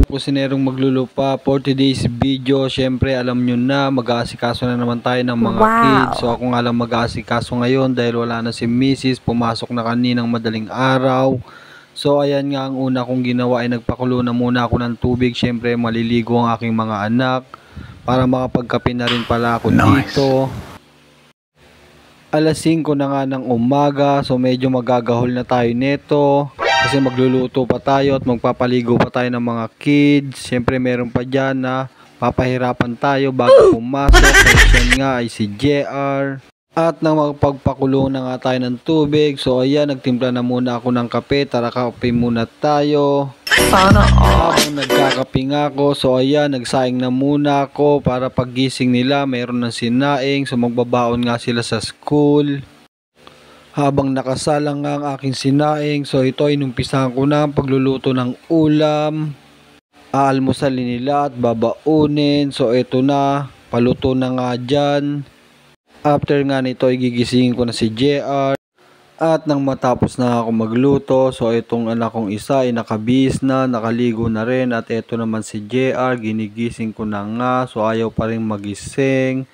kusinerong maglulupa for today's video. Syempre alam nyo na mag-aasikaso na naman tayo ng mga kids. So ako nga lang mag-aasikaso ngayon dahil wala na si Mrs. Pumasok na kaninang madaling araw. So ayan nga, ang una kong ginawa ay nagpakulo na muna ako ng tubig. Syempre maliligo ang aking mga anak para makapagkape na rin pala ako dito. Alas 5 na nga ng umaga, so medyo magagahol na tayo neto. Kasi magluluto pa tayo at magpapaligo pa tayo ng mga kids. Siyempre meron pa dyan na papahirapan tayo bago pumasok. So yan nga ay si JR. At nang magpagpakulo na nga tayo ng tubig. So ayan, nagtimpla na muna ako ng kape. Tara, kape muna tayo. Sana habang nagkakape nga ako. So ayan, nagsaing na muna ako para paggising nila mayroon ng sinaing. So magbabaon nga sila sa school. Habang nakasalang nga ang aking sinaing, so ito ay inumpisahan ko na ang pagluluto ng ulam. Aalmusalin nila at babaunin. So ito na, paluto na nga dyan. After nga nito ay gigisingin ko na si JR. At nang matapos na ako magluto, so itong anak kong isa ay nakabihis na, nakaligo na rin. At ito naman si JR, ginigising ko na nga, so ayaw pa rin magising.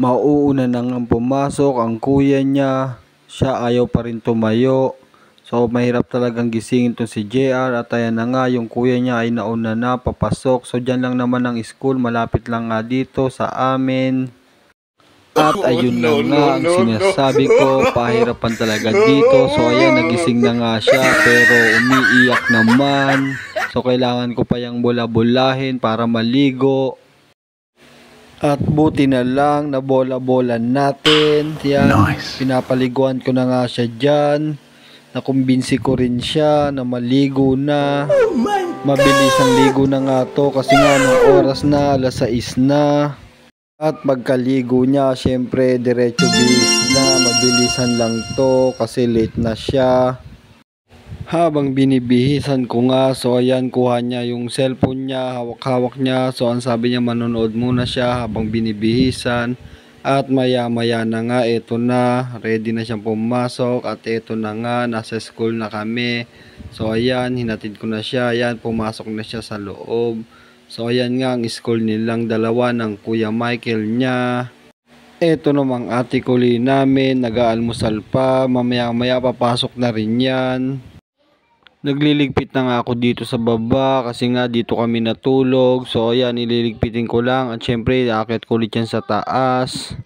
Mauuna na nga pumasok ang kuya niya, siya ayaw pa rin tumayo. So mahirap talagang gisingin to si JR. At ayan na nga, yung kuya niya ay nauna na papasok. So dyan lang naman ang school, malapit lang nga dito sa amin. At ayun na nga ang sinasabi ko, pahirapan talaga dito. So ayan, nagising na nga siya pero umiiyak naman. So kailangan ko pa yung bola-bolahin para maligo. At buti na lang na bola-bola natin. Yan, nice. Pinapaliguan ko na nga siya dyan. Nakumbinsi ko rin siya na maligo na. Mabilis ang ligo na nga to kasi nga nung oras na, alas 6 na. At pagkaligo niya, syempre diretso bis na, mabilisan lang to kasi late na siya. Habang binibihisan ko nga, so ayan, kuha niya yung cellphone niya, hawak-hawak niya. So ang sabi niya, manonood muna siya habang binibihisan. At maya-maya na nga, eto na, ready na siyang pumasok. At eto na nga, nasa school na kami. So ayan, hinatid ko na siya, ayan, pumasok na siya sa loob. So ayan nga ang school nilang dalawa ng Kuya Michael niya. Eto namang ate Kuli namin, nag-aalmusal pa, mamaya-maya papasok na rin yan. Nagliligpit na nga ako dito sa baba kasi nga dito kami natulog. So ayan, ililigpitin ko lang at syempre aakyat ko ulit yan sa taas.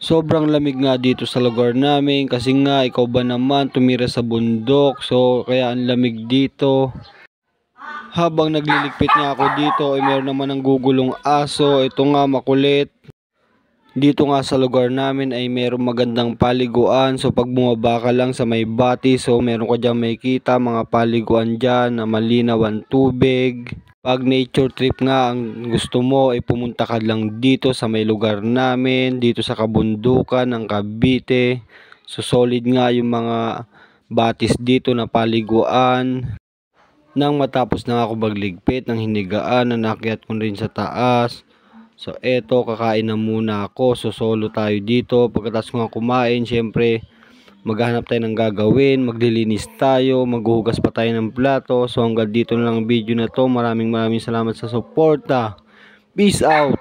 Sobrang lamig nga dito sa lugar namin kasi nga ikaw ba naman tumira sa bundok. So kaya ang lamig dito. Habang nagliligpit nga ako dito ay meron naman ng gugulong aso. Ito nga makulit. Dito nga sa lugar namin ay meron magandang paliguan. So pag bumaba ka lang sa may bati, so meron ka dyan makikita mga paliguan dyan na malinaw ang tubig. Pag nature trip nga ang gusto mo ay pumunta ka lang dito sa may lugar namin, dito sa kabundukan ng Cavite. So solid nga yung mga batis dito na paliguan. Nang matapos na ako magligpit ng hinigaan, nakyat ko rin sa taas. So eto, kakain na muna ako. So solo tayo dito. Pagkatapos nga kumain, syempre maghahanap tayo ng gagawin, maglilinis tayo, maghuhugas pa tayo ng plato. So hanggang dito na lang ang video na to. Maraming salamat sa suporta. Peace out!